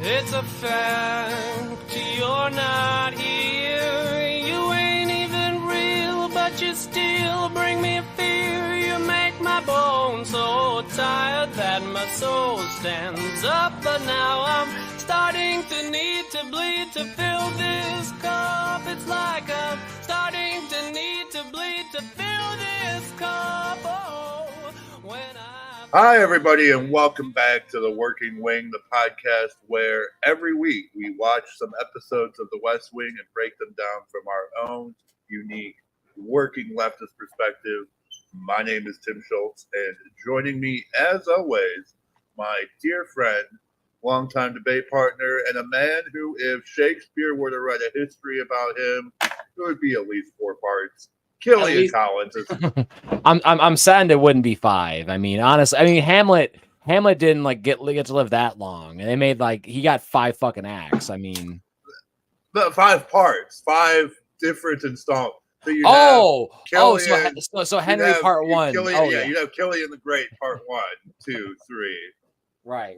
It's a fact you're not here. You ain't even real, but you still bring me fear. You make my bones so tired that my soul stands up. But now I'm starting to need to bleed to fill this cup. It's like I'm starting to need to bleed to fill this cup. Oh, when Hi, everybody, and welcome back to The Working Wing, the podcast where every week we watch some episodes of The West Wing and break them down from our own unique working leftist perspective. My name is Tim Schultz, and joining me, as always, my dear friend, longtime debate partner, and a man who, if Shakespeare were to write a history about him, it would be at least 4 parts. Killian Collins. I'm sad it wouldn't be 5. I mean, honestly, Hamlet didn't get to live that long, and they made he got 5 fucking acts. I mean, the 5 parts, 5 different installments. So Henry part 1. Killian, you'd have Killian the Great part 1, 2, 3. Right.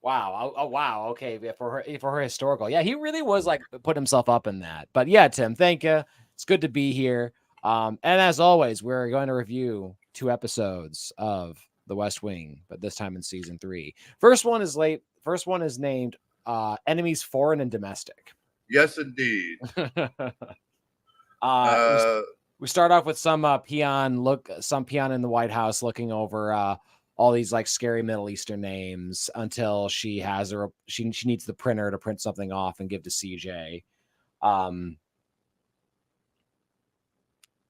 Wow. Oh, wow. Okay. For her historical. Yeah, he really was put himself up in that. But yeah, Tim, thank you. It's good to be here. And as always, we're going to review 2 episodes of The West Wing, but this time in season 3. First one is named Enemies Foreign and Domestic. Yes, indeed. We start off with some peon in the White House looking over all these scary Middle Eastern names until she needs the printer to print something off and give to CJ.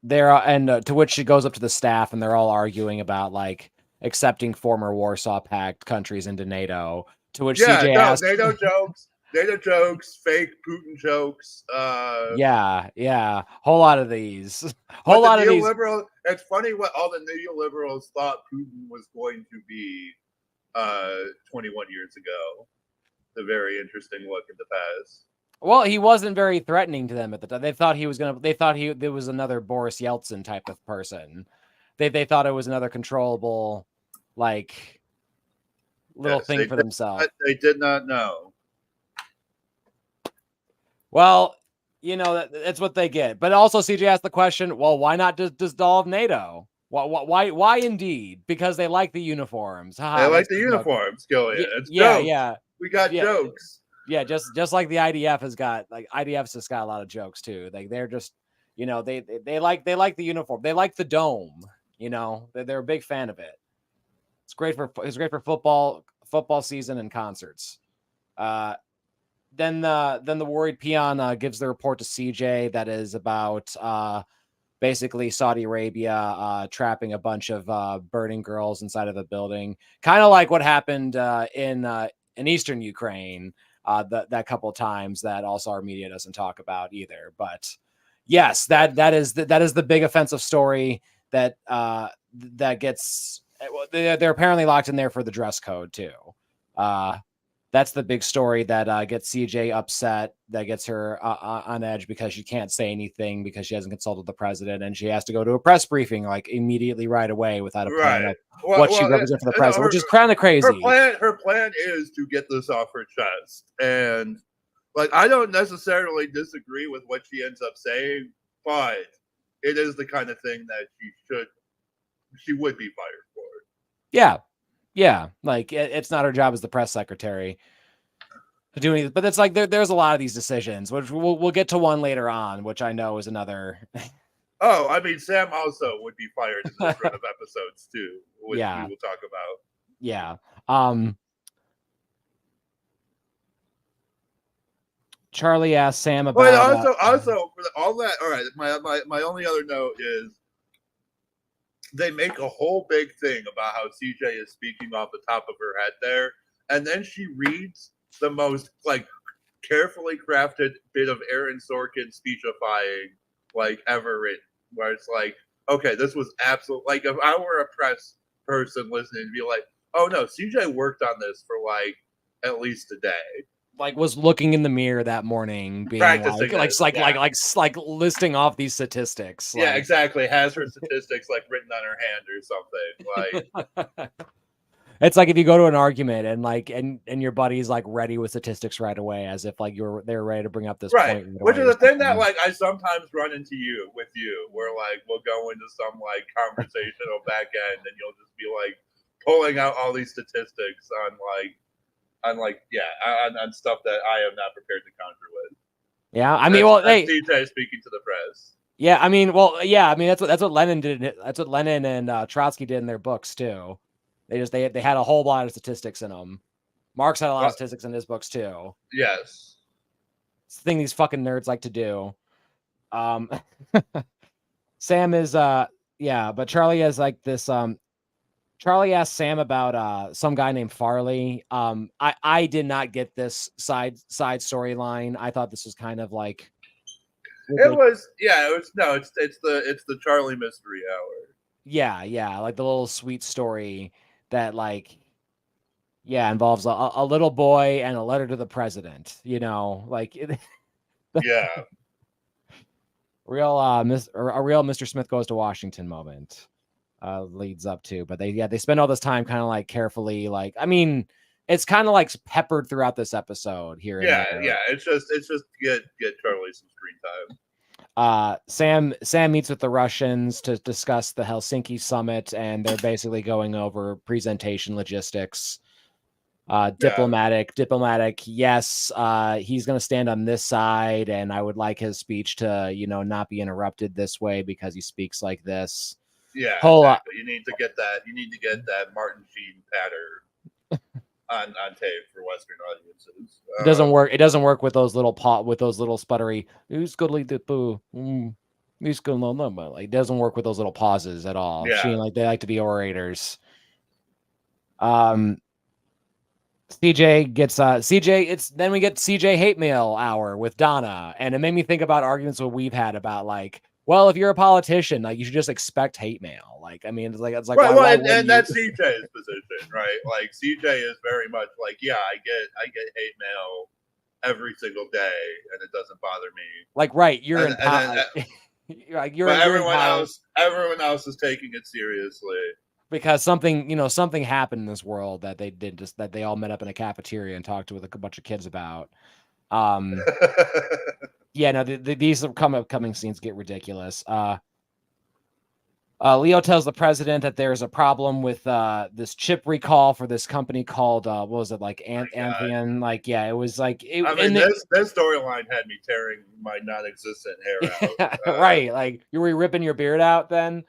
To which she goes up to the staff and they're all arguing about accepting former Warsaw Pact countries into NATO. To which CJ asks, NATO jokes, fake Putin jokes. Whole lot of these. It's funny what all the neoliberals thought Putin was going to be 21 years ago. It's a very interesting look at the past. Well, he wasn't very threatening to them at the time. They thought there was another Boris Yeltsin type of person. They thought it was another controllable little thing for themselves. They did not know. Well, that's what they get. But also CJ asked the question, well, why not just dissolve NATO? Why indeed? Because they like the uniforms. They like the uniforms, Gillian. Yeah. We got jokes. Yeah, just like the IDF has got IDF's just got a lot of jokes too. They're just they like the uniform. They like the dome. They're a big fan of it. It's great for football season and concerts. Then the worried peon gives the report to CJ that is about basically Saudi Arabia trapping a bunch of burning girls inside of a building, kind of like what happened in Eastern Ukraine that couple of times that also our media doesn't talk about either. But yes, that is the big offensive story that gets. They're apparently locked in there for the dress code too. That's the big story that gets CJ upset, that gets her on edge because she can't say anything because she hasn't consulted the president, and she has to go to a press briefing immediately right away without a plan of what she represents for the president, which is kind of crazy. Her plan is to get this off her chest, and I don't necessarily disagree with what she ends up saying, but it is the kind of thing that she would be fired for. Yeah. It's not her job as the press secretary to do anything, but it's there's a lot of these decisions, which we'll get to one later on, which I know is another. Oh, I mean, Sam also would be fired in this run of episodes too, which we will talk about. Yeah. Charlie asked Sam about. But also for all that. All right, my only other note is, they make a whole big thing about how CJ is speaking off the top of her head there, and then she reads the most carefully crafted bit of Aaron Sorkin speechifying ever written, where it's okay, this was absolute. If I were a press person listening, to be oh no, CJ worked on this for at least a day. Was looking in the mirre that morning, being listing off these statistics. Yeah, exactly. Has her statistics written on her hand or something. It's like if you go to an argument and like and your buddy's like ready with statistics right away, as if like they're ready to bring up this Right. point right Which away is or the thing that something. like I sometimes run into with you, where like we'll go into some like conversational back end and you'll just be like pulling out all these statistics on stuff that I am not prepared to counter with. Yeah, I mean, well, That's hey, CJ speaking to the press. yeah, I mean, well, yeah, I mean that's what Lenin did. That's what Lenin and Trotsky did in their books too. They had a whole lot of statistics in them. Marx had a lot of statistics in his books too. Yes. It's the thing these fucking nerds like to do. Sam is yeah, but Charlie has like this Charlie asked Sam about some guy named Farley. I did not get this side storyline. I thought this was kind of like it was it's the Charlie Mystery Hour. Yeah, like the little sweet story that like involves a little boy and a letter to the president, like yeah. a real Mr. Smith Goes to Washington moment leads up to, but they spend all this time kind of like carefully, like, I mean, it's kind of like peppered throughout this episode here and there. Yeah, it's just to get Charlie some screen time. Sam meets with the Russians to discuss the Helsinki summit, and they're basically going over presentation logistics. Diplomatic. Yes, he's going to stand on this side, and I would like his speech to, not be interrupted this way because he speaks like this. Yeah, exactly. You need to get that Martin Sheen patter on tape for Western audiences. It doesn't work. It doesn't work with those little sputtery. Who's good lead the boo? Who's good no. It doesn't work with those little pauses at all. Yeah. Sheen, like, they like to be orators. CJ gets then we get CJ hate mail hour with Donna, and it made me think about arguments that we've had about, like, well, if you're a politician, like, you should just expect hate mail. Like, I mean, it's like right, why and that's CJ's position, right? Like, CJ is very much like, yeah, I get hate mail every single day, and it doesn't bother me. Like, right, you're in power. Everyone else is taking it seriously. Because something happened in this world that they did, just that they all met up in a cafeteria and talked with a bunch of kids about. Yeah, no, these upcoming scenes get ridiculous. Leo tells the president that there's a problem with this chip recall for this company called what was it, like Antheon? Like, yeah, it was like this storyline had me tearing my non-existent hair out. Right, like, you were ripping your beard out then.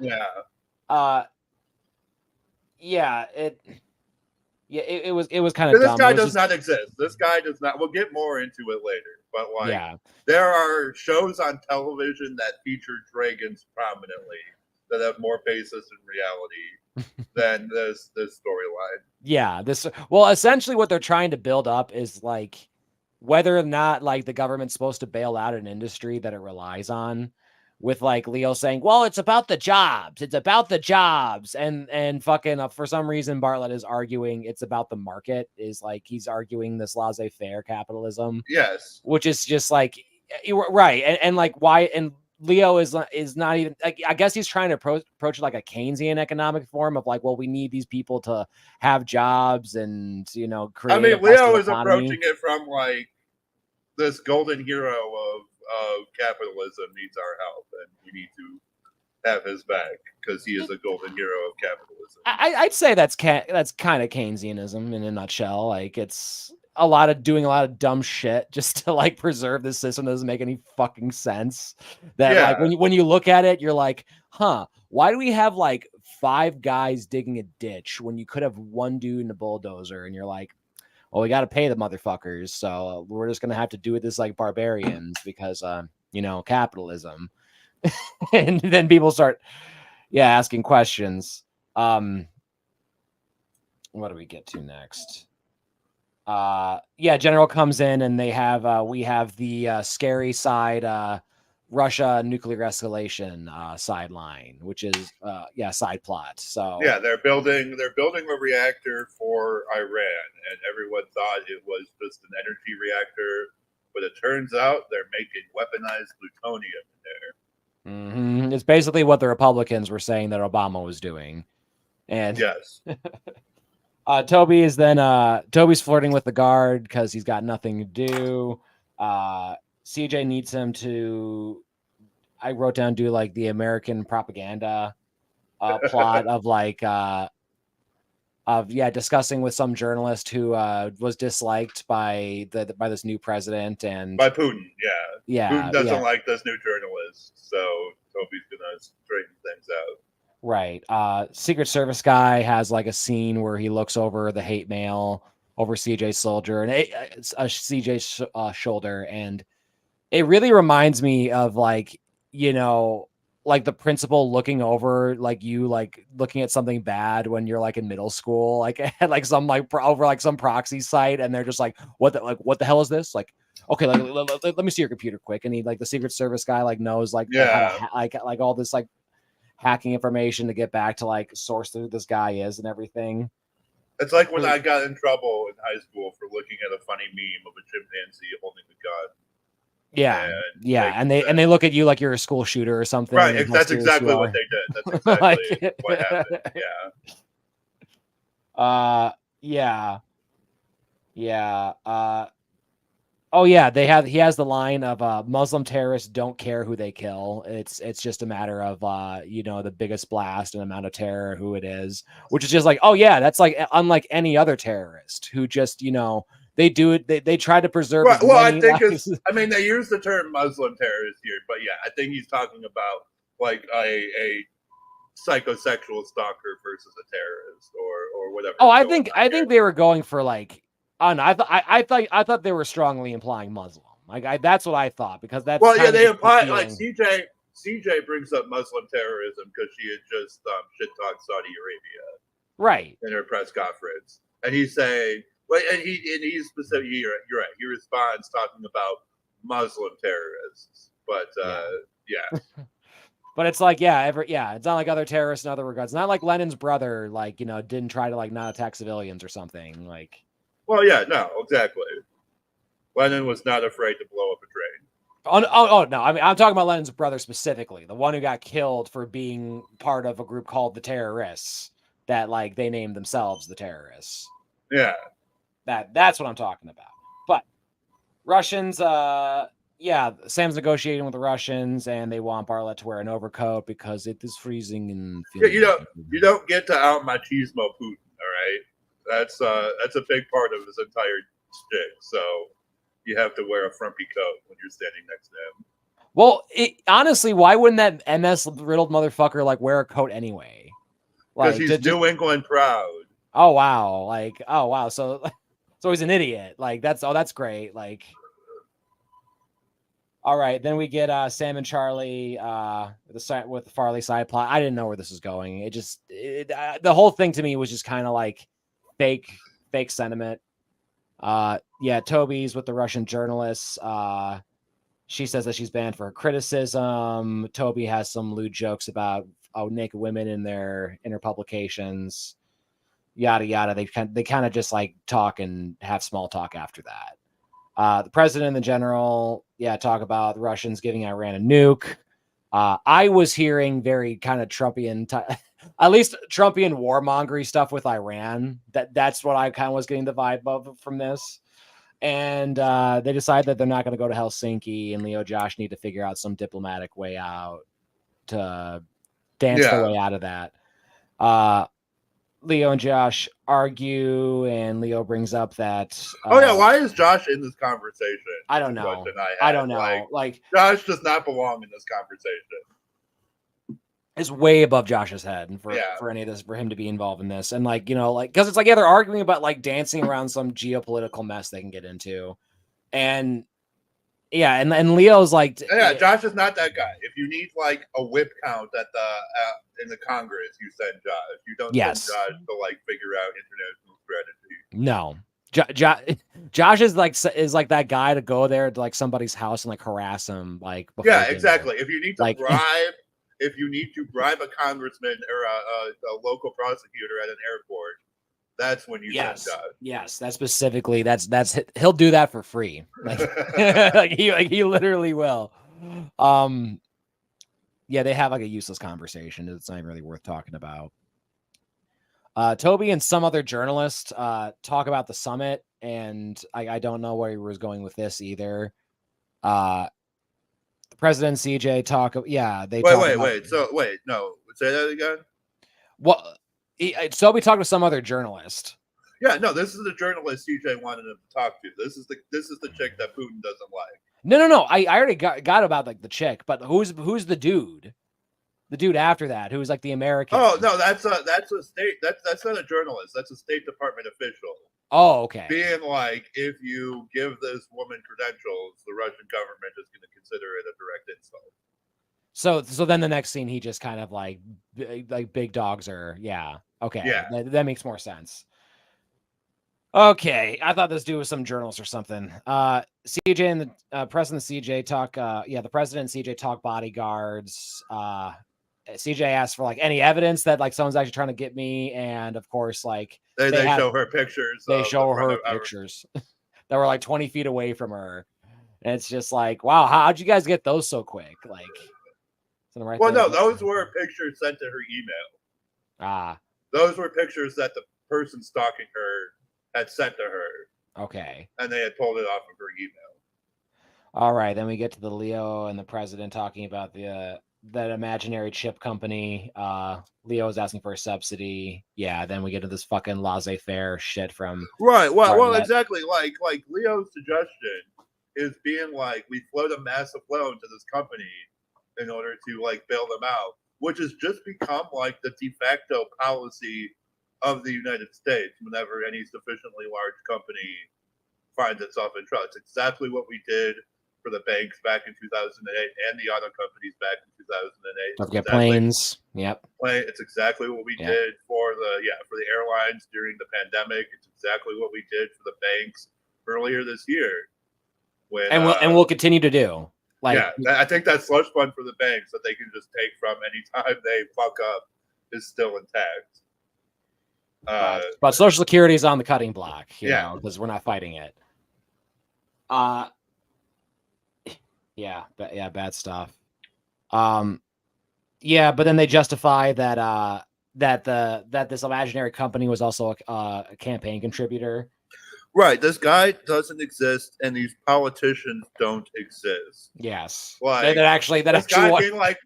Yeah, it was kind of dumb. This guy does not exist. This guy does not. We'll get more into it later, but like, there are shows on television that feature dragons prominently that have more basis in reality than this storyline. Yeah, essentially what they're trying to build up is like whether or not, like, the government's supposed to bail out an industry that it relies on. With, like, Leo saying, well, it's about the jobs. It's about the jobs. And fucking for some reason, Bartlett is arguing it's about the market. Is like, he's arguing this laissez-faire capitalism. Yes. Which is just like, right. And like, why? And Leo is not even, like, I guess he's trying to approach it like a Keynesian economic form of like, well, we need these people to have jobs and, create. I mean, Leo is approaching it from like this golden hero of capitalism needs our help, and we need to have his back because he is a golden hero of capitalism. I'd say that's kind of Keynesianism in a nutshell. Like, it's doing a lot of dumb shit just to, like, preserve the system that doesn't make any fucking sense. That like when you look at it, you're like, why do we have like 5 guys digging a ditch when you could have one dude in a bulldozer? And you're like, well, we got to pay the motherfuckers, so we're just gonna have to do it this like barbarians because capitalism. And then people start asking questions. What do we get to next? General comes in, and we have the scary side Russia nuclear escalation sideline, which is side plot. So they're building a reactor for Iran, and everyone thought it was just an energy reactor, but it turns out they're making weaponized plutonium in there. Mm-hmm. It's basically what the Republicans were saying that Obama was doing, and yes. Toby's flirting with the guard because he's got nothing to do. CJ needs him to, I wrote down, do like the American propaganda plot of like discussing with some journalist who was disliked by this new president and By Putin. yeah, Putin doesn't like this new journalist, so Toby's gonna straighten things out. Right. Secret Service guy has like a scene where he looks over the hate mail over CJ's soldier and CJ's shoulder, and it really reminds me of like, you know, like the principal looking over like you like looking at something bad when you're like in middle school, like at like some like over like some proxy site, and they're just like, what the hell is this? Like, okay, like let me see your computer quick, and he like the Secret Service guy like knows like how to like all this like hacking information to get back to like source who this guy is and everything. It's like when I got in trouble in high school for looking at a funny meme of a chimpanzee holding a gun. Yeah, and they look at you like you're a school shooter or something. Right, that's exactly what they did. That's exactly what happened. Yeah. Oh yeah, he has the line of Muslim terrorists don't care who they kill. It's just a matter of the biggest blast and amount of terror who it is, which is just like, oh yeah, that's like unlike any other terrorist who just they do it. They try to preserve. Well, I think they use the term Muslim terrorist here, but yeah, I think he's talking about like a psychosexual stalker versus a terrorist or whatever. Oh, I think they were going for like. Oh no, I thought they were strongly implying Muslim. Like that's what I thought, because that's they imply like CJ brings up Muslim terrorism because she had just shit talked Saudi Arabia, right, in her press conference, and he's saying, well, and he's specific. You're right. He responds talking about Muslim terrorists, but yeah. But it's like, it's not like other terrorists in other regards. Not like Lenin's brother, like didn't try to like not attack civilians or something like. Well, yeah, no, exactly. Lenin was not afraid to blow up a train. Oh no! I mean, I'm talking about Lenin's brother specifically, the one who got killed for being part of a group called the Terrorists. That like they named themselves the Terrorists. Yeah, that's what I'm talking about. But Russians, Sam's negotiating with the Russians, and they want Bartlett to wear an overcoat because it is freezing in Finland. You don't get to out machismo Putin, all right? That's a big part of his entire shtick. So you have to wear a frumpy coat when you're standing next to him. Well, honestly, why wouldn't that MS riddled motherfucker like wear a coat anyway? Because he's New England proud. Oh wow! So he's an idiot. Like that's great. Like, all right, then we get Sam and Charlie with the Farley side plot. I didn't know where this was going. The whole thing to me was just kind of like fake sentiment. Toby's with the Russian journalists. She says that she's banned for her criticism. Toby has some lewd jokes about naked women in her publications. Yada yada. They kind of just like talk and have small talk after that. The president and the general, talk about the Russians giving Iran a nuke. I was hearing very kind of Trumpian, at least Trumpian warmongery stuff with Iran. That's what I kind of was getting the vibe of from this. And they decide that they're not going to go to Helsinki, and Leo Josh need to figure out some diplomatic way out to dance their way out of that. Leo and Josh argue, and Leo brings up that. Why is Josh in this conversation? I don't know. I don't know. Like Josh does not belong in this conversation. It's way above Josh's head for any of this, for him to be involved in this, and because it's like they're arguing about like dancing around some geopolitical mess they can get into, and Leo's like, Josh is not that guy. If you need like a whip count at the in the Congress, you send Josh. You don't send Josh to like figure out international strategy. No, Josh is like that guy to go there to like somebody's house and like harass him like. Exactly. If you need to bribe. If you need to bribe a congressman or a local prosecutor at an airport, that's when you send Josh. Yes, that's specifically that's he'll do that for free. Like, he literally will. They have like a useless conversation. It's not even really worth talking about. Toby and some other journalist talk about the summit, and I don't know where he was going with this either. The president and CJ talk. Yeah, they talk about, wait. So wait, no, say that again. Well, Toby talked to some other journalist. Yeah, no, this is the journalist CJ wanted him to talk to. This is the chick that Putin doesn't like. No. I already got about like the chick, but who's the dude? The dude after that, who's like the American. Oh no, that's a state. That's not a journalist. That's a State Department official. Oh, okay. Being like, if you give this woman credentials, the Russian government is going to consider it a direct insult. So then the next scene, he just kind of like big dogs are, yeah. Okay. Yeah. That makes more sense. Okay. I thought this dude was some journalist or something. CJ and the president CJ talk. The president and CJ talk bodyguards. CJ asked for like any evidence that like someone's actually trying to get me. And of course, like they show her pictures. They show her pictures that were like 20 feet away from her. And it's just like, wow, how'd you guys get those so quick? Like, right well, no, those were pictures sent to her email. Those were pictures that the person stalking her had sent to her. Okay. And they had pulled it off of her email. All right. Then we get to the Leo and the president talking about that imaginary chip company. Leo is asking for a subsidy. Yeah. Then we get to this fucking laissez-faire shit from. Right. Well, exactly. Like Leo's suggestion is being like, we float a massive loan to this company in order to like bail them out, which has just become like the de facto policy of the United States whenever any sufficiently large company finds itself in trouble. It's exactly what we did for the banks back in 2008 and the auto companies back in 2008. Okay, planes. Yep. It's exactly what we did for the airlines during the pandemic. It's exactly what we did for the banks earlier this year. And we'll continue to do. Like, I think that slush fund for the banks that they can just take from anytime they fuck up is still intact. But Social Security is on the cutting block, you know, because we're not fighting it. Bad stuff. But then they justify that that this imaginary company was also a campaign contributor. Right, this guy doesn't exist, and these politicians don't exist. Yes, like that guy being like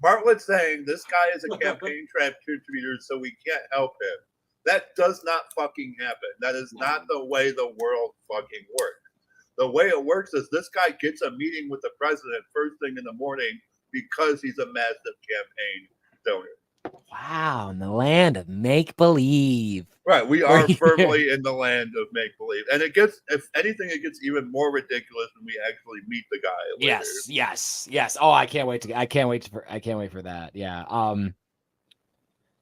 Bartlett's saying this guy is a campaign contributor, so we can't help him. That does not fucking happen. That is not the way the world fucking works. The way it works is this guy gets a meeting with the president first thing in the morning because he's a massive campaign donor. Wow, in the land of make-believe. Right, we are firmly in the land of make-believe. And it gets, if anything, it gets even more ridiculous when we actually meet the guy later. Yes. Oh, I can't wait for that. Yeah.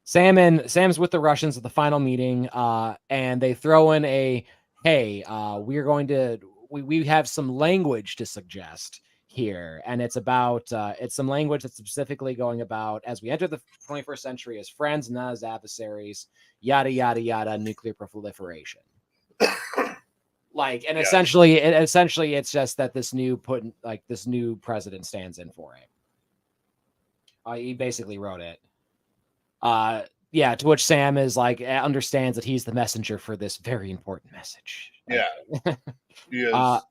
Sam's with the Russians at the final meeting, and they throw in we have some language to suggest here, and it's about it's some language that's specifically going about as we enter the 21st century as friends, not as adversaries, yada yada yada, nuclear proliferation. Essentially it's just that this new president stands in for it. He basically wrote it. To which Sam is like understands that he's the messenger for this very important message. Yeah. He is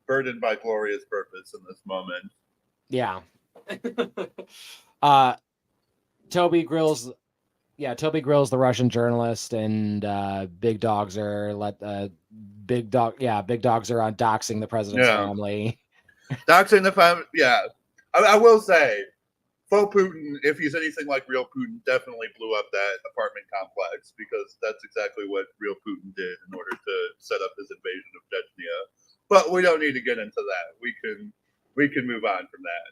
burdened by glorious purpose in this moment. Yeah. Toby grills the Russian journalist, and big dogs are on doxing the president's family. Doxing the family, yeah. I will say, faux Putin, if he's anything like real Putin, definitely blew up that apartment complex, because that's exactly what real Putin did in order to set up his invasion of Chechnya. But we don't need to get into that. We can move on from that.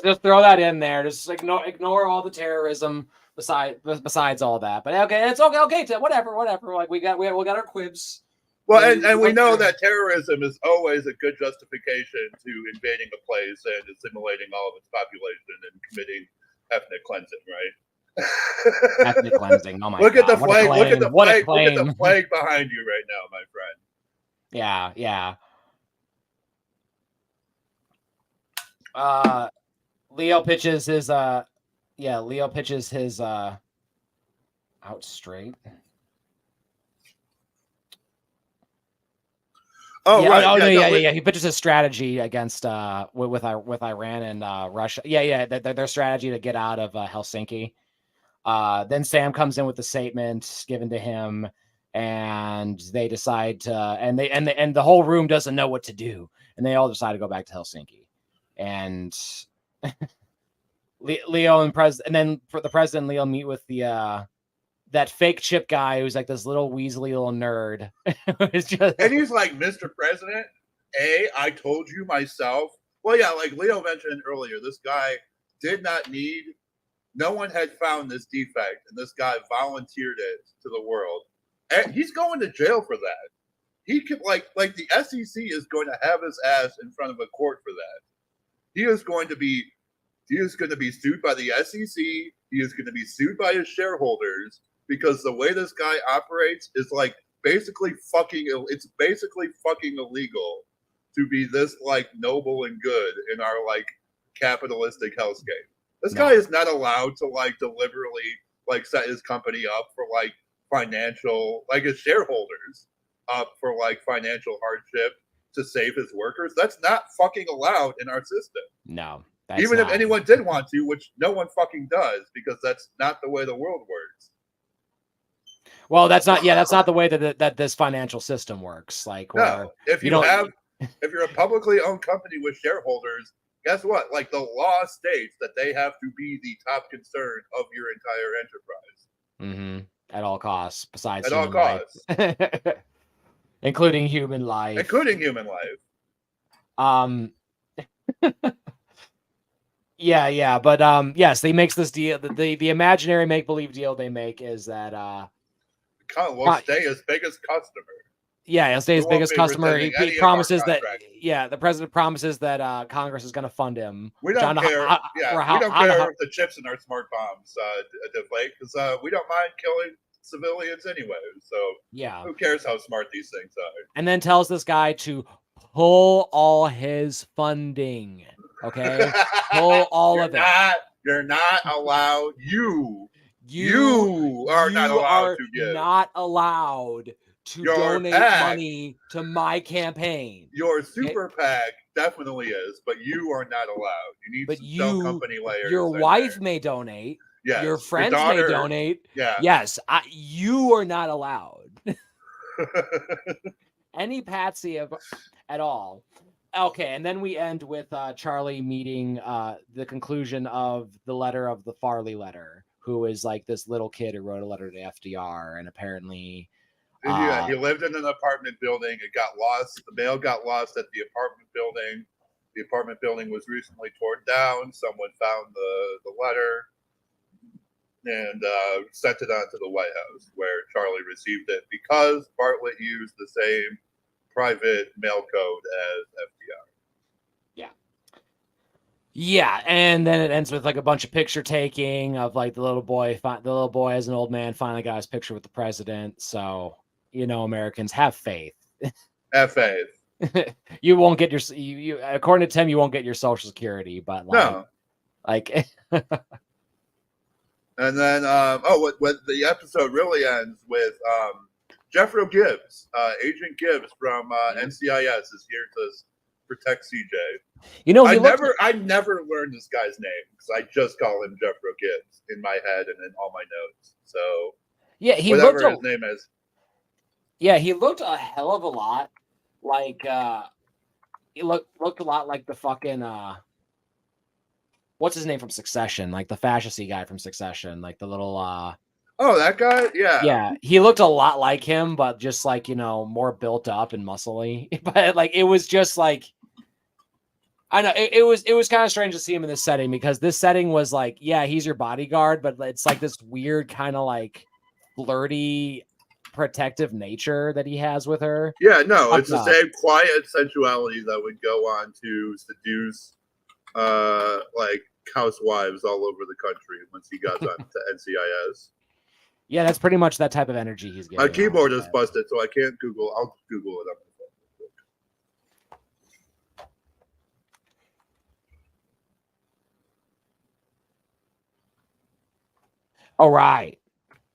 Just throw that in there. Just ignore all the terrorism besides all that. But okay, it's okay. Whatever. Like we got our quibs. Well, and we know that terrorism is always a good justification to invading a place and assimilating all of its population and committing ethnic cleansing, right? Ethnic cleansing. Oh my God! Look at the flag. Look at the flag. Look at the flag behind you right now, my friend. Yeah. Leo pitches his Out straight. Oh, yeah, right. Oh, yeah, no, no, yeah. He pitches a strategy against with Iran and Russia. Yeah. Their strategy to get out of Helsinki. Then Sam comes in with the statement given to him, and they decide to, and the whole room doesn't know what to do, and they all decide to go back to Helsinki, and Leo and then for the president and Leo meet with the that fake chip guy who's like this little weaselly little nerd. It's just And he's like, Mr. President, I told you myself. Well, yeah, like Leo mentioned earlier, this guy did not need, no one had found this defect, and this guy volunteered it to the world. And he's going to jail for that. He could, like the SEC is going to have his ass in front of a court for that. He is going to be sued by the SEC. He is going to be sued by his shareholders because the way this guy operates is like basically fucking illegal to be this like noble and good in our like capitalistic hellscape. This guy is not allowed to like deliberately like set his company up for like financial, like his shareholders up for like financial hardship to save his workers. That's not fucking allowed in our system. No. Even if anyone did want to, which no one fucking does, because that's not the way the world works. Well, that's not the way that this financial system works. Like, no, if you're a publicly owned company with shareholders, guess what? Like the law states that they have to be the top concern of your entire enterprise. Mm-hmm. At all costs, besides at all costs, including human life. Yeah, but yes, they makes this deal. The imaginary make believe deal they make is that we'll stay as biggest customer. Yeah, he'll stay his biggest customer. He promises that. Yeah, the president promises that Congress is going to fund him. We don't care. We don't care if the chips in our smart bombs deflate because we don't mind killing civilians anyway. So yeah, who cares how smart these things are? And then tells this guy to pull all his funding. Okay, pull all of it. You're not allowed. You are not allowed to give. Not allowed to donate money to my campaign. Your super PAC definitely is, but you are not allowed. You need some company layers. Your wife may donate. Yes. Your friends may donate. Yeah. Yes, you are not allowed. Any patsy at all. Okay, and then we end with Charlie meeting the conclusion of the letter of the Farley letter, who is like this little kid who wrote a letter to FDR, and apparently... he lived in an apartment building. It got lost. The mail got lost at the apartment building. The apartment building was recently torn down. Someone found the letter and sent it on to the White House, where Charlie received it because Bartlett used the same private mail code as FDR. Yeah, and then it ends with like a bunch of picture taking of like the little boy as an old man finally got his picture with the president. So, Americans, have faith. Have faith. You won't get you according to Tim, you won't get your Social Security, but no. And then what the episode really ends with Jeffro Gibbs, Agent Gibbs from NCIS is here to protect CJ. I never learned this guy's name because I just call him Jeffro Gibbs in my head and in all my notes. So yeah, whatever his name is. Yeah, he looked a hell of a lot like he looked a lot like the fucking what's his name from Succession, like the fascisty guy from Succession, like the little oh, that guy? Yeah. Yeah, he looked a lot like him, but just like, more built up and muscly. But like it was just like I know it was kind of strange to see him in this setting because this setting was like, yeah, he's your bodyguard, but it's like this weird kind of like flirty, protective nature that he has with her. Yeah, no, it's the same quiet sensuality that would go on to seduce like housewives all over the country once he got on to NCIS. Yeah, that's pretty much that type of energy he's getting. My keyboard is busted, so I can't Google. I'll Google it up. All right.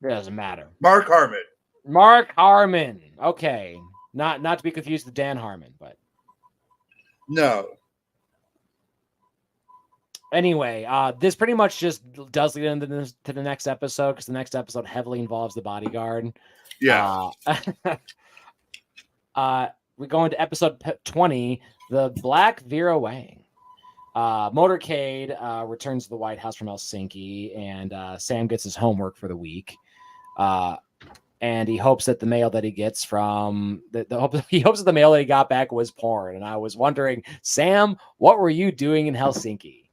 It doesn't matter. Mark Harmon. Mark Harmon. Okay. Not to be confused with Dan Harmon, but No. anyway, this pretty much just does lead into to the next episode because the next episode heavily involves the bodyguard. Yeah. We go into episode 20, the Black Veer Wang. Motorcade returns to the White House from Helsinki, and Sam gets his homework for the week. And he hopes that the mail that he gets from he hopes that the mail that he got back was porn. And I was wondering, Sam, what were you doing in Helsinki?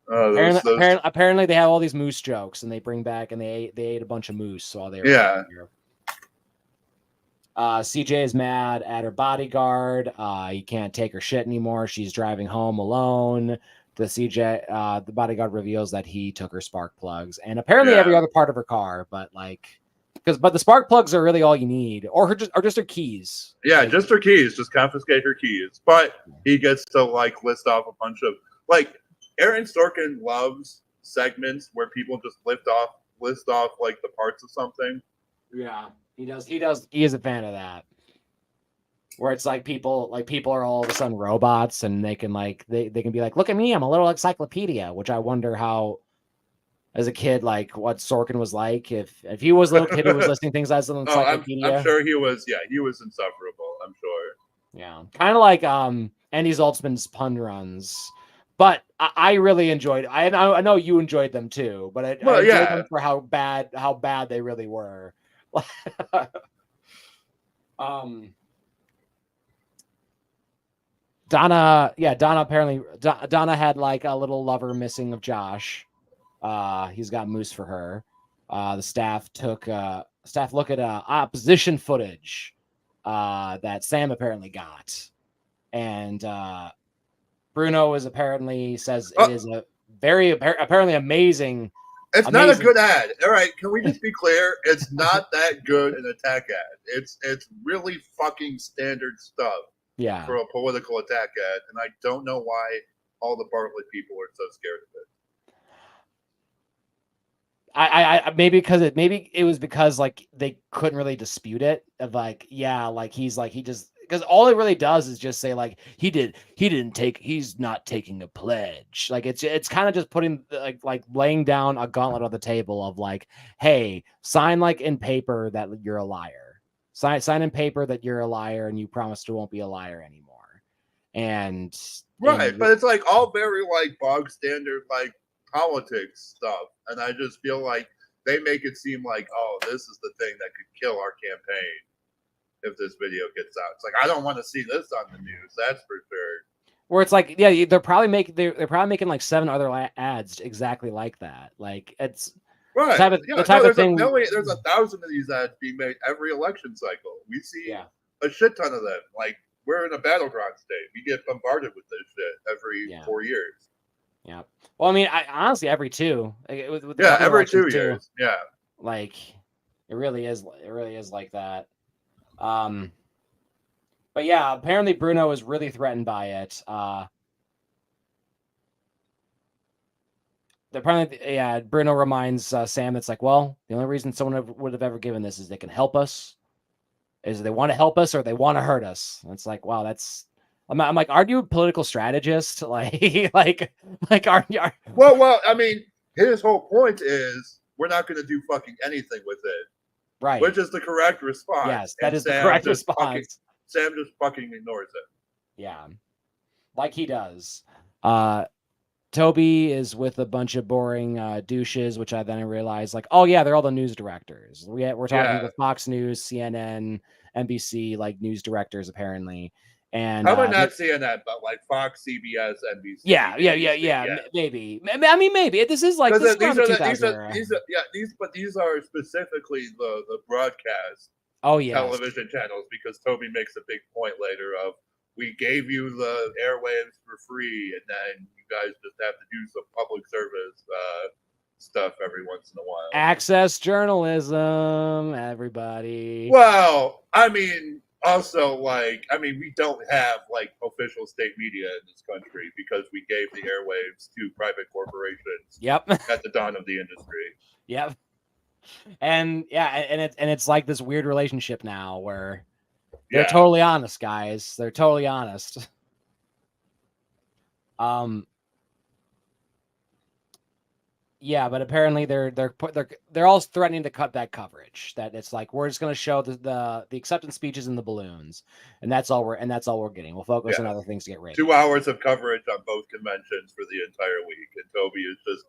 Apparently they have all these moose jokes, and they bring back and they ate a bunch of moose while they were here. CJ is mad at her bodyguard. He can't take her shit anymore. She's driving home alone. The bodyguard reveals that he took her spark plugs and apparently every other part of her car, but the spark plugs are really all you need, or just her keys. Yeah, just her keys. Just confiscate her keys. But he gets to list off a bunch of Aaron Sorkin loves segments where people just list off the parts of something. Yeah, he does. He is a fan of that. Where it's people are all of a sudden robots, and they can they can be look at me, I'm a little encyclopedia, which I wonder how, as a kid, what Sorkin was like if he was a little kid who was listening things as an encyclopedia. I'm sure he was. Yeah, he was insufferable. I'm sure. Yeah, kind of like Andy Zaltzman's pun runs, but I really enjoyed. I know you enjoyed them too, but I enjoyed them for how bad they really were. Donna apparently Donna had a little lover missing of Josh. He's got moose for her. The staff look at opposition footage that Sam apparently got, and Bruno is apparently says it is a very apparently amazing. It's not a good ad. All right, can we just be clear? It's not that good an attack ad. It's really fucking standard stuff. Yeah. For a political attack ad, and I don't know why all the Bartlett people are so scared of it. Maybe it was because they couldn't really dispute it of because all it really does is just say he's not taking a pledge. It's kind of just putting laying down a gauntlet on the table of hey, sign in paper that you're a liar. Sign in paper that you're a liar and you promise to won't be a liar anymore. And but it's all very bog standard politics stuff, and I just feel they make it seem this is the thing that could kill our campaign if this video gets out. It's I don't want to see this on the news. That's for sure. Where it's they're probably making 7 other ads exactly like that. It's right. The type of thing. There's 1,000 of these ads being made every election cycle. We see a shit ton of them. We're in a battleground state. We get bombarded with this shit every 4 years. Yeah. Well, I mean, honestly, every 2. Every 2 years. Yeah. It really is like that. But yeah, apparently Bruno is really threatened by it. Apparently, Bruno reminds Sam that's well, the only reason someone would have ever given this is they can help us, is they want to help us or they want to hurt us. And it's wow, that's. I'm aren't you a political strategist? Well, I mean, his whole point is we're not going to do fucking anything with it, right? Which is the correct response. Yes, that is the correct response. Sam just fucking ignores it. Yeah, he does. Toby is with a bunch of boring douches, which I then realized, oh yeah, they're all the news directors. We're talking with Fox News, CNN, NBC, news directors apparently. And how about not CNN, but Fox, CBS, NBC? Yeah. Maybe. I mean, maybe this is these are specifically the broadcast. Television channels, because Toby makes a big point later of, we gave you the airwaves for free, and then you guys just have to do some public service stuff every once in a while. Access journalism, everybody. Well, I mean, Also, like, I mean, we don't have like official state media in this country because we gave the airwaves to private corporations Yep. at the dawn of the industry. Yep. And yeah, and it's like this weird relationship now where they're totally honest, guys. They're totally honest. Yeah, but apparently they're all threatening to cut that coverage. That it's like we're just going to show the acceptance speeches and the balloons, and that's all we're getting. We'll focus on other things to get ratings. 2 hours of coverage on both conventions for the entire week, and Toby is just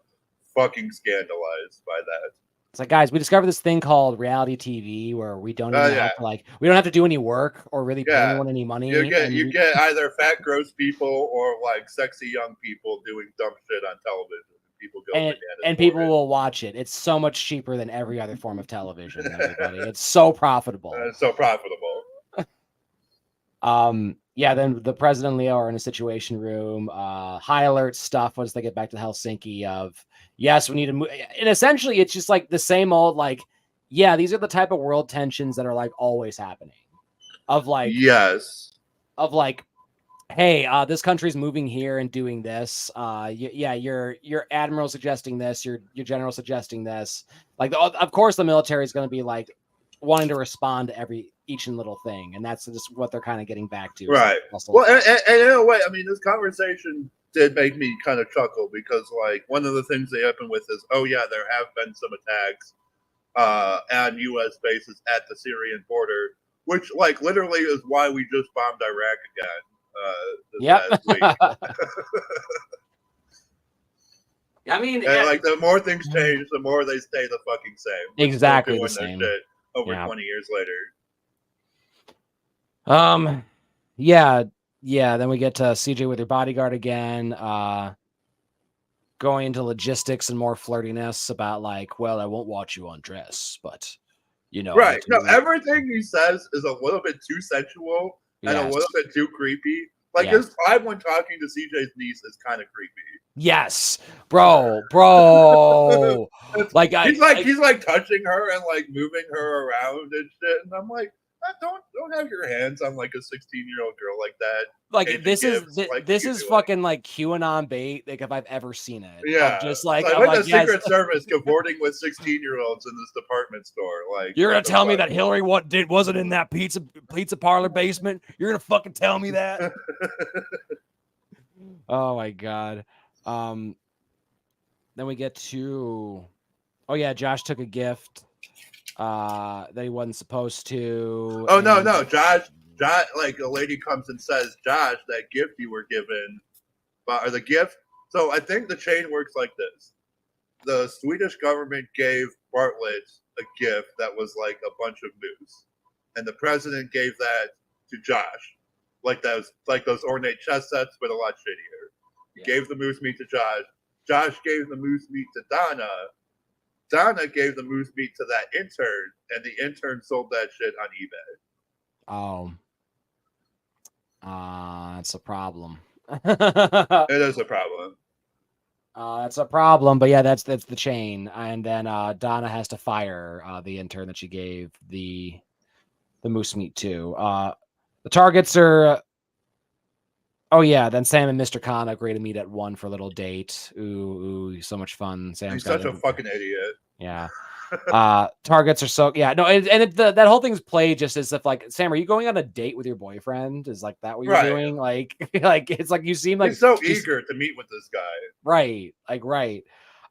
fucking scandalized by that. It's like, guys, we discovered this thing called reality TV where we don't even have to we don't have to do any work or really pay anyone any money. You get either fat, gross people or like sexy young people doing dumb shit on television. People go and people will watch it. It's so much cheaper than every other form of television. Everybody, it's so profitable. It's so profitable. Yeah. Then the president and Leo are in a situation room. High alert stuff once they get back to Helsinki. Of yes, we need to move. And essentially, it's just like the same old like, yeah, these are the type of world tensions that are like always happening. Of like Of like, hey, this country's moving here and doing this. Your admiral suggesting this, your general suggesting this. Like, of course, the military is going to be like wanting to respond to each and little thing, and that's just what they're kind of getting back to. Right. Well, and in a way, I mean, this conversation did make me kind of chuckle because, like, one of the things they open with is, oh yeah, there have been some attacks on U.S. bases at the Syrian border, which, like, literally is why we just bombed Iraq again. Last week. I mean, like the more things change, the more they stay the fucking same. Exactly the same. Shit over 20 years later. Yeah. Then we get to CJ with her bodyguard again. Going into logistics and more flirtiness about like, well, I won't watch you undress, but you know, right? No, everything he says is a little bit too sensual. And a little bit too creepy. Like his vibe when talking to CJ's niece is kind of creepy. Yes, bro. Like he's like touching her and like moving her around and shit, and I'm like, don't have your hands on like a 16-year-old girl like that. Like this is fucking like QAnon bait. Like if I've ever seen it. Yeah, just like the Secret Service cavorting with 16-year-olds in this department store. Like you're gonna tell me that Hillary wasn't in that pizza parlor basement? You're gonna fucking tell me that? Oh my god. Then we get to, oh yeah, Josh took a gift that he wasn't supposed to. Oh no, Josh, like a lady comes and says, Josh, that gift you were given, or the gift. So I think the chain works like this: the Swedish government gave Bartlett a gift that was like a bunch of moose, and the president gave that to Josh, like those ornate chess sets, but a lot shittier. He gave the moose meat to Josh. Josh gave the moose meat to Donna. Donna gave the moose meat to that intern, and the intern sold that shit on eBay. Oh, that's a problem. It is a problem. That's a problem, but yeah, that's the chain. And then Donna has to fire the intern that she gave the moose meat to. The targets are. Oh yeah, then Sam and Mr. Khan agree to meet at 1 for a little date. Ooh, so much fun. He's such a fucking idiot. Yeah. Targets are so that whole thing's played just as if like, Sam, are you going on a date with your boyfriend? Is like that what you're doing? Like it's like you seem like he's so eager to meet with this guy. Right. Like right.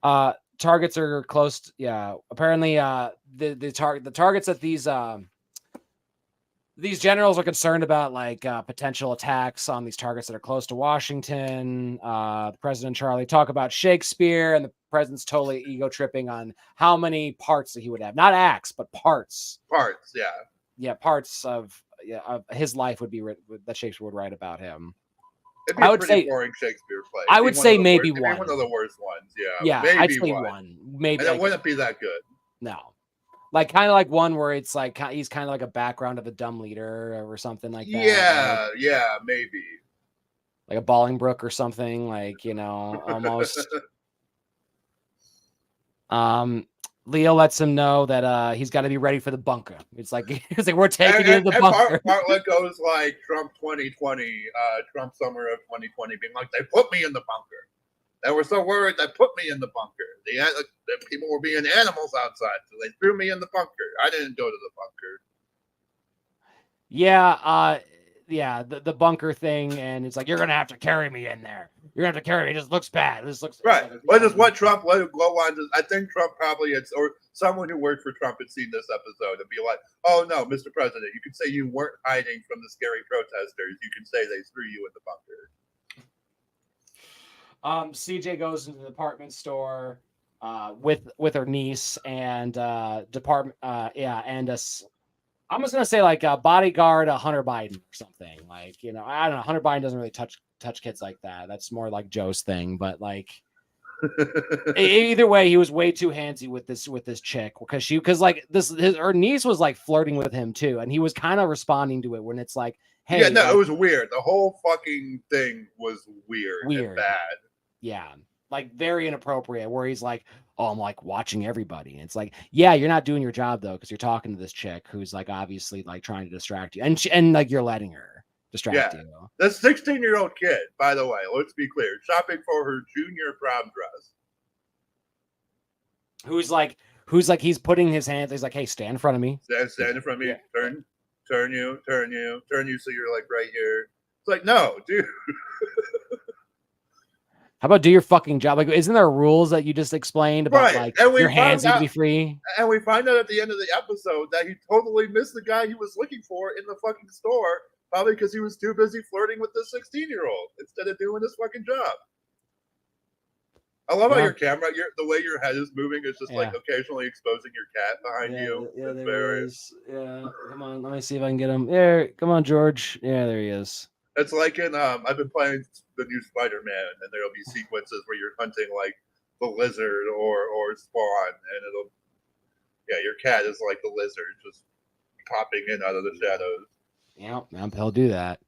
Targets are close. Apparently the targets that these generals are concerned about, like potential attacks on these targets that are close to Washington. The president and Charlie talk about Shakespeare, and the president's totally ego tripping on how many parts that he would have. Not acts, but parts. Parts, yeah. Yeah, parts of his life would be that Shakespeare would write about him. It'd be a pretty boring Shakespeare play. I would say maybe one. One of the worst ones, yeah. Yeah, maybe I'd say one. Maybe. And it wouldn't be that good. No. Like kind of like one where it's like he's kind of like a background of a dumb leader or something like that. Yeah, maybe. Like a Bolingbroke or something, like, almost. Leo lets him know that he's got to be ready for the bunker. It's like we're taking you to the bunker. Bartlett goes like Trump 2020, Trump summer of 2020, being like, they put me in the bunker. They were so worried they put me in the bunker. The people were being animals outside, so they threw me in the bunker. I didn't go to the bunker. Yeah, the bunker thing, and it's like, you're gonna have to carry me in there. You're gonna have to carry me. It just looks bad. This looks right. Well, this is what Trump let it go on. I think Trump probably had, or someone who worked for Trump had seen this episode and be like, "Oh no, Mr. President, you can say you weren't hiding from the scary protesters. You can say they threw you in the bunker." CJ goes into the department store with her niece and I'm just gonna say like a bodyguard, a Hunter Biden or something. Like, I don't know. Hunter Biden doesn't really touch kids like that. That's more like Joe's thing. But like, either way, he was way too handsy with this chick because like her niece was like flirting with him too, and he was kind of responding to it when it's like, hey, yeah, no, like, it was weird. The whole fucking thing was weird. And bad. Yeah, like very inappropriate. Where he's like, oh, I'm like watching everybody. And it's like, yeah, you're not doing your job though, because you're talking to this chick who's like obviously like trying to distract you, and like you're letting her distract you. This 16-year-old kid, by the way, let's be clear, shopping for her junior prom dress. Who's like he's putting his hands. He's like, hey, stand in front of me. Stand in front of me. Yeah. Turn you, so you're like right here. It's like, no, dude. How about do your fucking job? Like, isn't there rules that you just explained about like your hands need to be free? And we find out at the end of the episode that he totally missed the guy he was looking for in the fucking store, probably because he was too busy flirting with the 16-year-old instead of doing his fucking job. I love how your camera, the way your head is moving is just like occasionally exposing your cat behind you. Yeah, there he is. Yeah, come on, let me see if I can get him. There, come on, George. Yeah, there he is. It's like in I've been playing the new Spider-Man, and there'll be sequences where you're hunting like the lizard or Spawn, and your cat is like the lizard, just popping in out of the shadows. Yeah, he'll do that.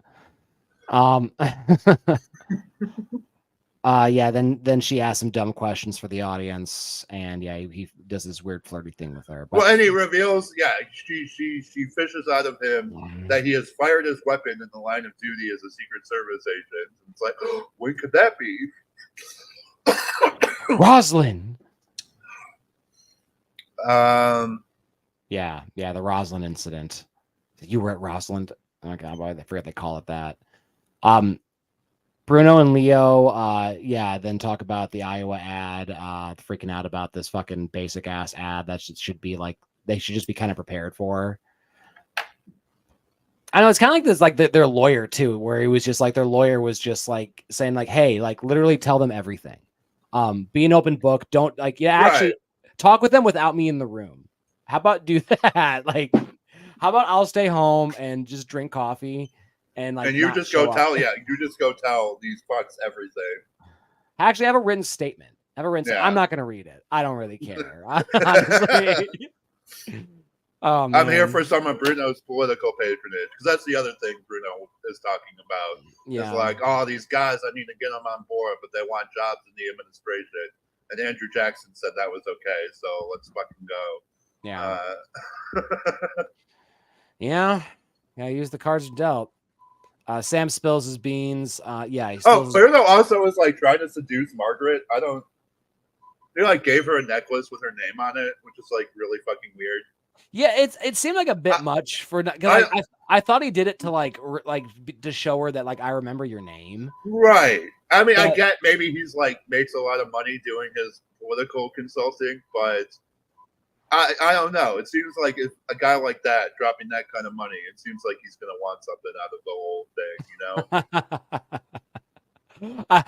Then she asks him dumb questions for the audience, and he does this weird flirty thing with her. But, and he reveals, she fishes out of him that he has fired his weapon in the line of duty as a Secret Service agent. And it's like, when could that be? Rosalind. Yeah, the Rosalind incident. You were at Rosalind. Oh God, I forget they call it that. Bruno and Leo, then talk about the Iowa ad, freaking out about this fucking basic ass ad that should be like, they should just be kind of prepared for. I know it's kind of like this, like their lawyer too, where he was just like, their lawyer was just like saying like, hey, like literally tell them everything. Be an open book. Don't like, actually talk with them without me in the room. How about do that? Like, how about I'll stay home and just drink coffee. And you just go tell, these fucks everything. I actually have a written statement. I'm not going to read it. I don't really care. Honestly. I'm here for some of Bruno's political patronage, because that's the other thing Bruno is talking about. Yeah. It's like, these guys, I need to get them on board, but they want jobs in the administration. And Andrew Jackson said that was okay, so let's fucking go. Use the cards dealt. Sam spills his beans. Bruno also is like trying to seduce Margaret. They like gave her a necklace with her name on it, which is like really fucking weird. Yeah, it seemed like a bit much for. I thought he did it to like to show her that like I remember your name. Right. I mean, I get maybe he's like makes a lot of money doing his political consulting, but I don't know. It seems like if a guy like that dropping that kind of money, it seems like he's going to want something out of the whole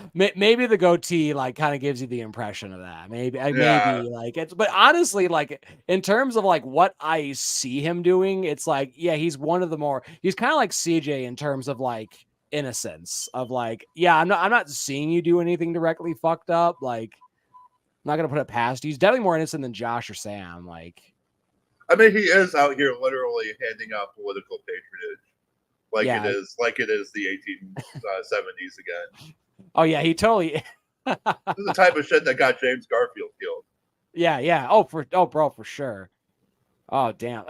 thing, Maybe the goatee like kind of gives you the impression of that. Maybe like it's, but honestly, like in terms of like what I see him doing, it's like, he's one of the more, he's kind of like CJ in terms of like innocence of like, I'm not seeing you do anything directly fucked up. Like, I'm not gonna put it past you. He's definitely more innocent than Josh or Sam. Like, I mean, he is out here literally handing out political patronage, it is the 1870s again. Oh yeah, he totally. This is the type of shit that got James Garfield killed. Yeah. Bro, for sure. Oh, damn.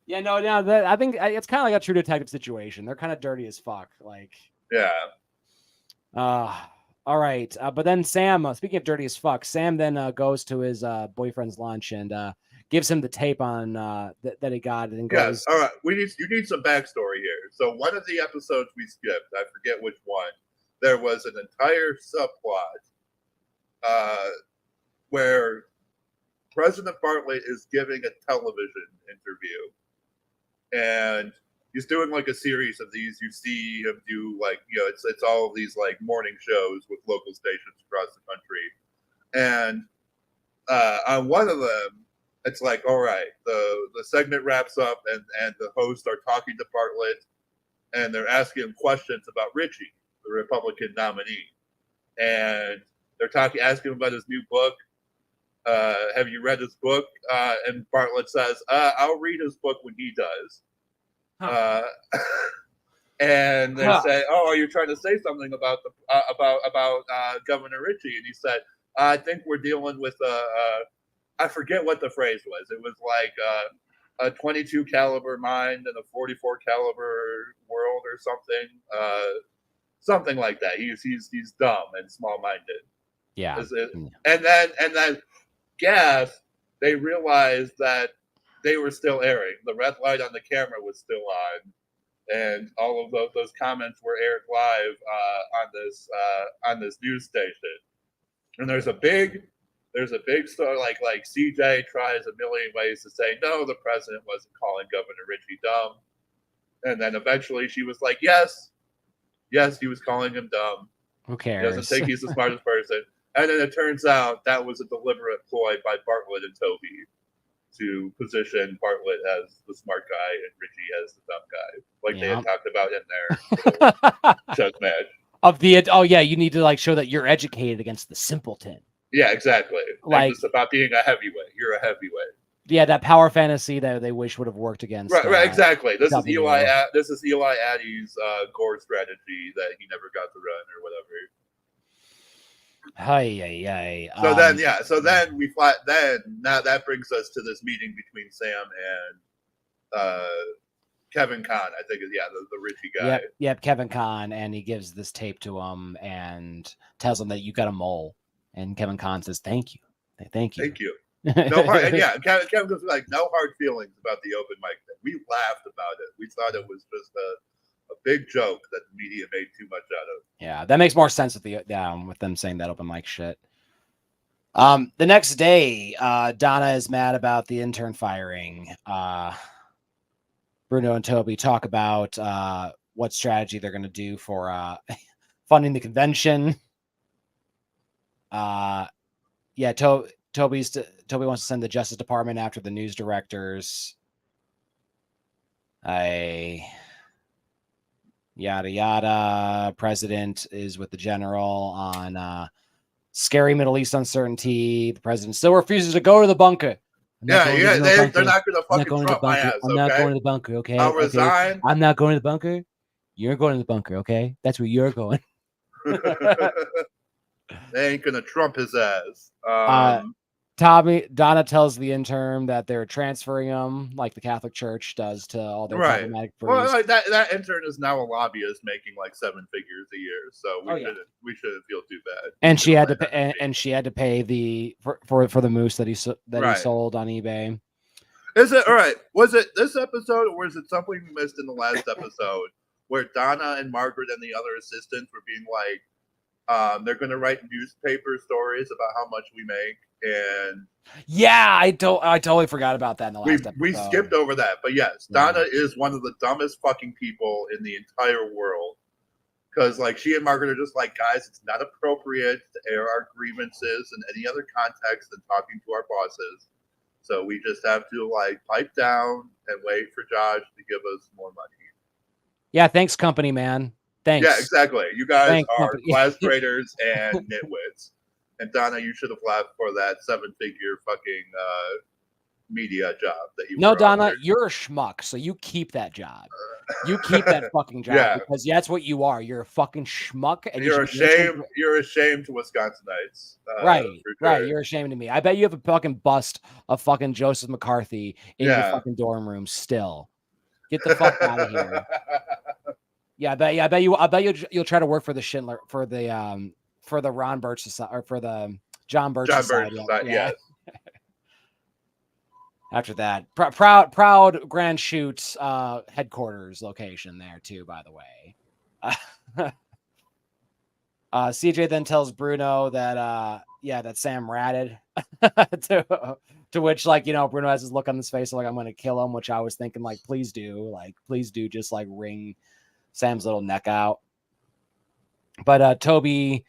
Yeah, no, I think it's kind of like a True Detective situation. They're kind of dirty as fuck. Like, Yeah. All right. But then Sam, speaking of dirty as fuck, Sam then goes to his boyfriend's lunch and gives him the tape on that he got and goes. Yes. All right. You need some backstory here. So one of the episodes we skipped, I forget which one. There was an entire subplot where President Bartlett is giving a television interview, and he's doing like a series of these. You see him do like it's all of these like morning shows with local stations across the country, and on one of them, it's like, all right, the segment wraps up, and the hosts are talking to Bartlett, and they're asking him questions about Richie, the Republican nominee, and they're asking him about his new book. Have you read his book? And Bartlett says, I'll read his book when he does. And they say, oh, are you trying to say something about Governor Richie? And he said, I think we're dealing with I forget what the phrase was. It was like a 22 caliber mind and a 44 caliber world or something. Something like that. He's dumb and small minded. Yeah. And then gas, they realized that they were still airing. The red light on the camera was still on, and all of those comments were aired live on this news station. And there's a big story like CJ tries a million ways to say no, the president wasn't calling Governor Richie dumb, and then eventually she was like, yes, he was calling him dumb. Who cares? He doesn't think he's the smartest person. And then it turns out that was a deliberate ploy by Bartlett and Toby to position Bartlett as the smart guy and Richie as the dumb guy, like they had talked about in their chess match. You need to like show that you're educated against the simpleton. Yeah, exactly. Like it's about being a heavyweight. You're a heavyweight. Yeah, that power fantasy that they wish would have worked against. Right, exactly. This is Eli Addy's Gore strategy that he never got to run or whatever. So then now that brings us to this meeting between Sam and Kevin Kahn. I think the Richie guy. Yep, Kevin Kahn, and he gives this tape to him and tells him that you got a mole, and Kevin Kahn says, "Thank you." No hard, and Kevin goes like, no hard feelings about the open mic thing. We laughed about it. We thought it was just a big joke that the media made too much out of. Yeah, that makes more sense with them saying that open mic shit. The next day, Donna is mad about the intern firing. Bruno and Toby talk about what strategy they're going to do for funding the convention. Toby wants to send the Justice Department after the news directors. Yada yada. President is with the general on scary Middle East uncertainty. The president still refuses to go to the bunker. They're not going to fucking Trump my ass. I'm not going to the bunker. Okay, I'll resign. I'm not going to the bunker. You're going to the bunker. Okay, that's where you're going. They ain't gonna Trump his ass. Donna tells the intern that they're transferring him like the Catholic Church does to all their problematic priests. Well, that intern is now a lobbyist making like 7 figures a year, so we shouldn't feel too bad. And she had to pay, and she had to pay for the moose that he sold on eBay. Is it all right? Was it this episode, or was it something we missed in the last episode where Donna and Margaret and the other assistants were being like, they're going to write newspaper stories about how much we make, and I totally forgot about that in the last episode. We skipped over that, but yes, Donna is one of the dumbest fucking people in the entire world, because like she and Margaret are just like, guys, it's not appropriate to air our grievances in any other context than talking to our bosses, so we just have to like pipe down and wait for Josh to give us more money. Yeah, thanks, company man. Thanks. Yeah, exactly. You guys are class traitors and nitwits. And Donna, you should have laughed for that 7-figure fucking media job that you No, were Donna, offered. you're a schmuck, so you keep that job. You keep that fucking job Yeah. because that's what you are. You're a fucking schmuck, and You're you should be ashamed. ashamed. You're ashamed to Wisconsinites. Right, for right. sure. You're ashamed of me. I bet you have a fucking bust of fucking Joseph McCarthy in your Yeah. fucking dorm room still. Get the fuck out of here. Yeah, I bet you'll try to work for the Schindler for the Ron Birch Society or for the John Birch Society. Yes. After that, proud Grand Chute headquarters location there too. By the way, CJ then tells Bruno that that Sam ratted to which, like, Bruno has his look on his face like, I'm gonna kill him, which I was thinking, like, please do just like wring Sam's little neck out. But Toby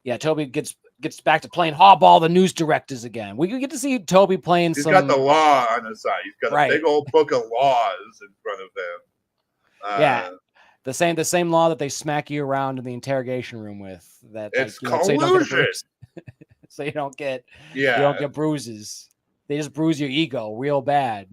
gets back to playing hardball the news directors again. We get to see Toby playing. He's got the law on his side. He's got a big old book of laws in front of him. The same law that they smack you around in the interrogation room with. That it's collusion. So you don't get bruises. They just bruise your ego real bad.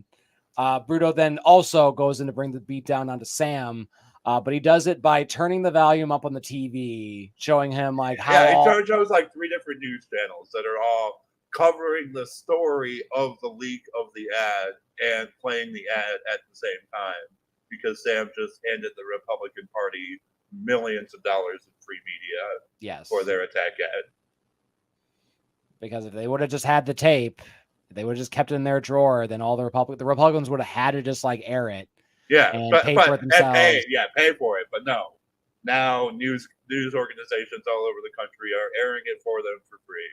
Bruno then also goes in to bring the beat down onto Sam. But he does it by turning the volume up on the TV, showing him like how he shows like 3 different news channels that are all covering the story of the leak of the ad and playing the ad at the same time, because Sam just handed the Republican Party millions of dollars in free media for their attack ad. Because if they would have just had the tape, they would have just kept it in their drawer, then all the Republicans would have had to just like air it. Yeah, and pay for it themselves. Pay for it. But no, now news organizations all over the country are airing it for them for free.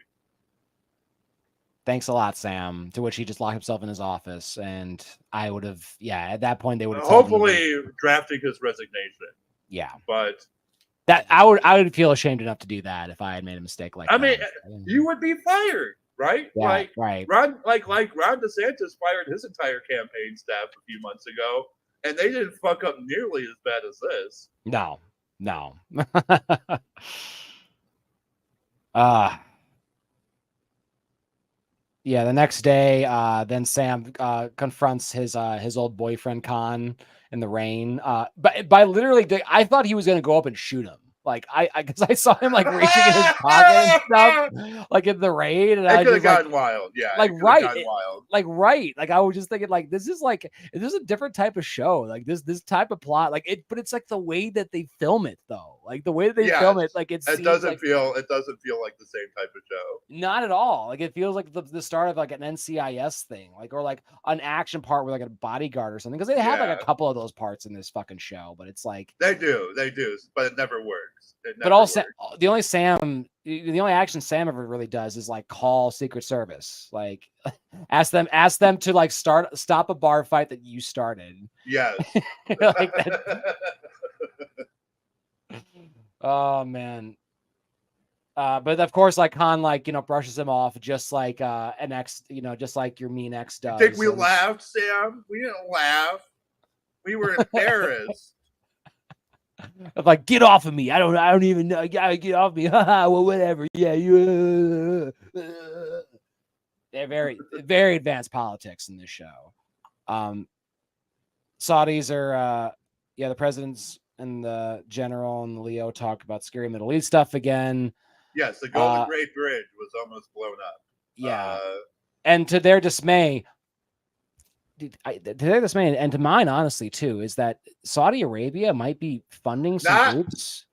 Thanks a lot, Sam. To which he just locked himself in his office, and I would have, at that point they would have hopefully drafting his resignation. Yeah, but that I would feel ashamed enough to do that if I had made a mistake like that. I mean, you would be fired, right? Yeah, right. Ron DeSantis fired his entire campaign staff a few months ago. And they didn't fuck up nearly as bad as this. No. The next day, then Sam confronts his old boyfriend Khan in the rain. But by literally, I thought he was going to go up and shoot him. Like because I saw him like reaching in his pocket and stuff, like in the rain, and I could have gotten wild. Yeah, like Like I was just thinking, like this is a different type of show. Like this type of plot, like it, but it's like the way that they film it, though. Like the way that they film it, like it doesn't feel like the same type of show. Not at all. Like it feels like the start of like an NCIS thing, like or like an action part with like a bodyguard or something. Because they have like a couple of those parts in this fucking show, but it's like they do, but it never works. But also, the only action Sam ever really does is like call Secret Service, like ask them to like stop a bar fight that you started. Yes. Like that. Oh man. But of course, like Khan, like brushes him off just like an ex, just like your mean ex does. You think we laughed, Sam? We didn't laugh. We were in Paris. I'm like, get off of me. I don't even know. Get off me. Well, whatever. Yeah, you. They're very, very advanced politics in this show. Saudis are, the presidents and the general and the Leo talk about scary Middle East stuff again. Yes, the Golden Gate Bridge was almost blown up. Yeah, and to their dismay. And to mine, honestly, too, is that Saudi Arabia might be funding some groups.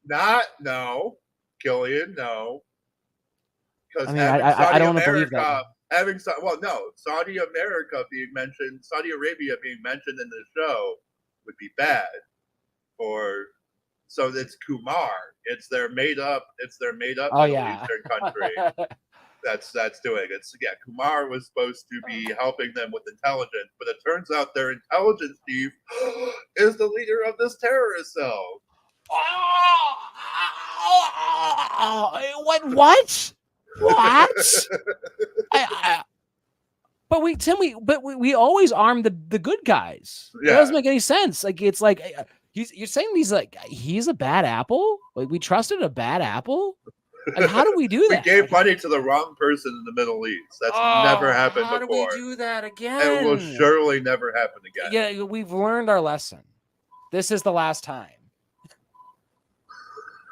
No, Killian, no. Because I don't want to believe that. Saudi Arabia being mentioned in the show would be bad. So it's Kumar. It's their made up Middle Eastern country. That's doing it. Kumar was supposed to be helping them with intelligence, but it turns out their intelligence chief is the leader of this terrorist cell. What? But we always arm the good guys. Yeah. It doesn't make any sense. Like it's like you're saying he's a bad apple. Like we trusted a bad apple. Like, how do we do We that? gave money to the wrong person in the Middle East. That's never happened how before. do we do that again? It will surely never happen again. Yeah, we've learned our lesson. This is the last time.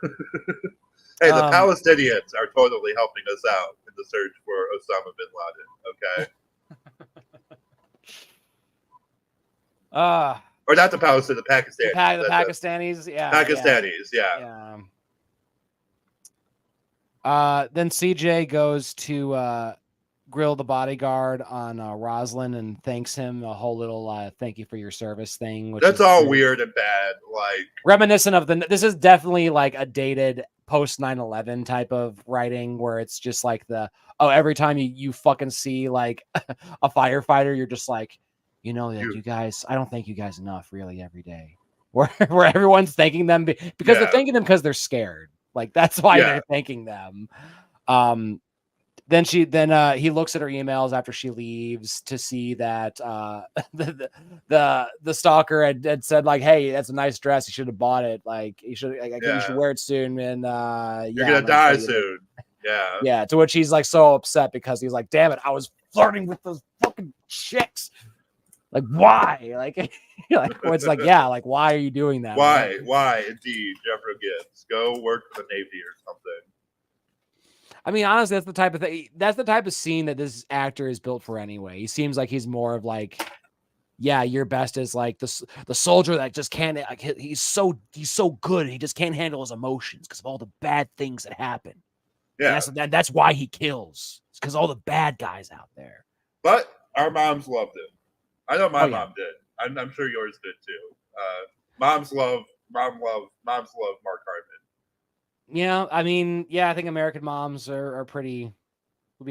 Hey, the Palestinians are totally helping us out in the search for Osama bin Laden. Okay. Or not the Palestinians, the Pakistanis. The Pakistanis, yeah. Pakistanis, yeah. Then CJ goes to grill the bodyguard on Roslyn and thanks him. A whole little thank you for your service thing. That's all weird and bad. Like reminiscent of this is definitely like a dated post 9/11 type of writing where it's just like every time you fucking see like a firefighter, you're just like, you guys, I don't thank you guys enough really every day. Where everyone's thanking them because they're thanking them because they're scared. Like that's why they're thanking them. Then he looks at her emails after she leaves to see that the stalker had said like, hey, that's a nice dress. You should have bought it. Like you should you should wear it soon. And you're gonna die soon. Yeah. Yeah. To which he's like so upset because he's like, damn it, I was flirting with those fucking chicks. Like why? Like it's like, yeah, like why are you doing that? Why? Why indeed, Jeffrey Gibbs. Go work for the Navy or something. I mean, honestly, that's the type of thing. That's the type of scene that this actor is built for anyway. He seems like he's more of like, yeah, your best is like the soldier that just can't. Like, he's so good. He just can't handle his emotions because of all the bad things that happen. Yeah, that's why he kills. It's because all the bad guys out there. But our moms loved him. I know my mom did. I'm sure yours did too. Moms love Mark Hartman. Yeah, I mean, I think American moms will be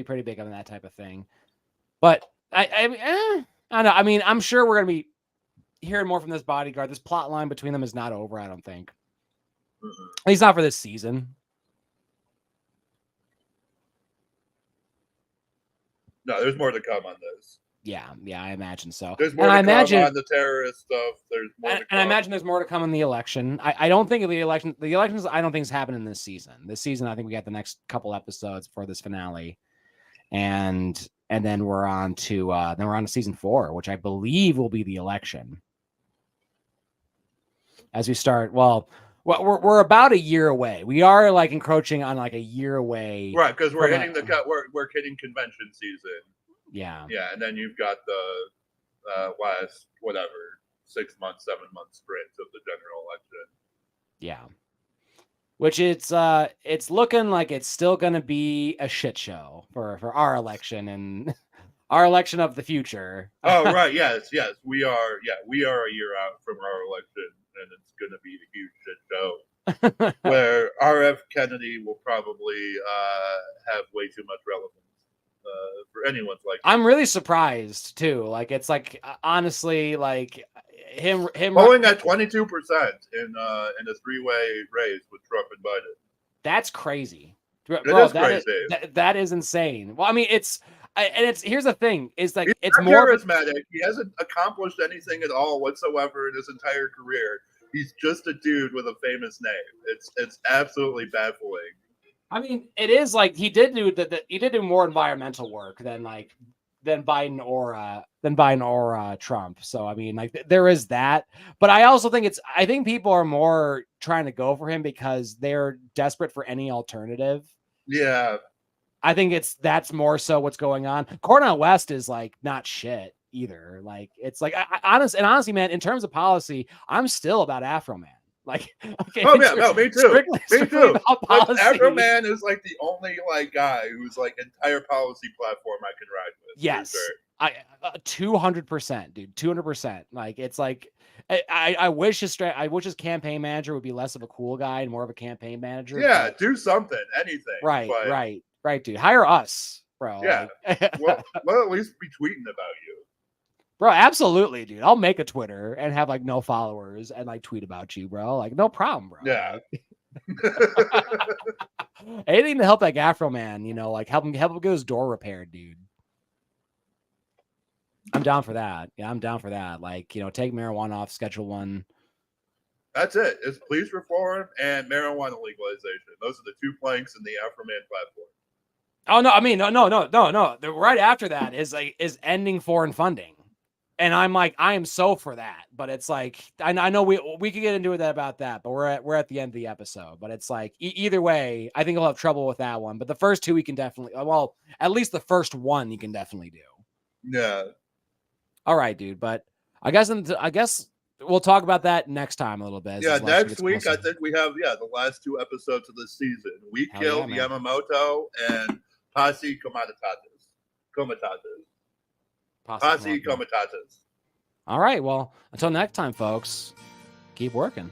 pretty big on that type of thing. But I don't know. I mean, I'm sure we're gonna be hearing more from this bodyguard. This plot line between them is not over, I don't think. Mm-hmm. At least not for this season. No, there's more to come on this. Yeah, I imagine so. There's more to come on the terrorist stuff. There's more to come. And I imagine there's more to come in the election. I don't think the elections, I don't think is happening this season. This season, I think we got the next couple episodes for this finale. And then we're on to season 4, which I believe will be the election. As we start, we're about a year away. We are like encroaching on like a year away. Right, because we're hitting we're hitting convention season. Yeah. Yeah, and then you've got the last 6 months, 7 months sprint of the general election. Yeah. Which it's looking like it's still going to be a shit show for our election and our election of the future. Oh, right. Yes. We are a year out from our election, and it's going to be a huge shit show where R.F. Kennedy will probably have way too much relevance. For anyone's like, I'm really surprised too. Like it's like honestly, like him polling at 22% in a 3-way race with Trump and Biden. That's crazy, bro. It is crazy. That is insane. Well, I mean, here's the thing: is like it's more charismatic. He hasn't accomplished anything at all whatsoever in his entire career. He's just a dude with a famous name. It's absolutely baffling. I mean, it is like he did do more environmental work than Biden or Trump. So I mean, like there is that, but I also think I think people are more trying to go for him because they're desperate for any alternative. Yeah, I think that's more so what's going on. Cornel West is like not shit either. Like it's like honestly, man, in terms of policy, I'm still about Afro Man. Like, okay, no, me too. Me too. Afro Man is like the only like guy who's like entire policy platform I can ride with. Yes, sure. 200%, dude, 200%. Like, it's like I wish his campaign manager would be less of a cool guy and more of a campaign manager. Yeah, do something, anything. Right, dude. Hire us, bro. Yeah, like, we'll at least be tweeting about you. Bro, absolutely, dude. I'll make a Twitter and have like no followers and like tweet about you, bro. Like no problem, bro. Yeah. Anything to help that Afro Man, like help him get his door repaired, dude. I'm down for that. Yeah, I'm down for that. Like, take marijuana off Schedule 1. That's it. It's police reform and marijuana legalization. Those are the 2 planks in the Afroman platform. Oh no, I mean no. The right after that is ending foreign funding. And I'm like, I am so for that, but it's like I know we could get into that about that, but we're at the end of the episode. But it's like either way, I think I'll have trouble with that one. But the first 2 we can definitely, well, at least the first one you can definitely do. Yeah. All right, dude. But I guess we'll talk about that next time a little bit. Yeah, next week I think we have the last 2 episodes of this season. We killed Yamamoto and Posse Comitatus. Posse Comitatus. All right. Well, until next time, folks, keep working.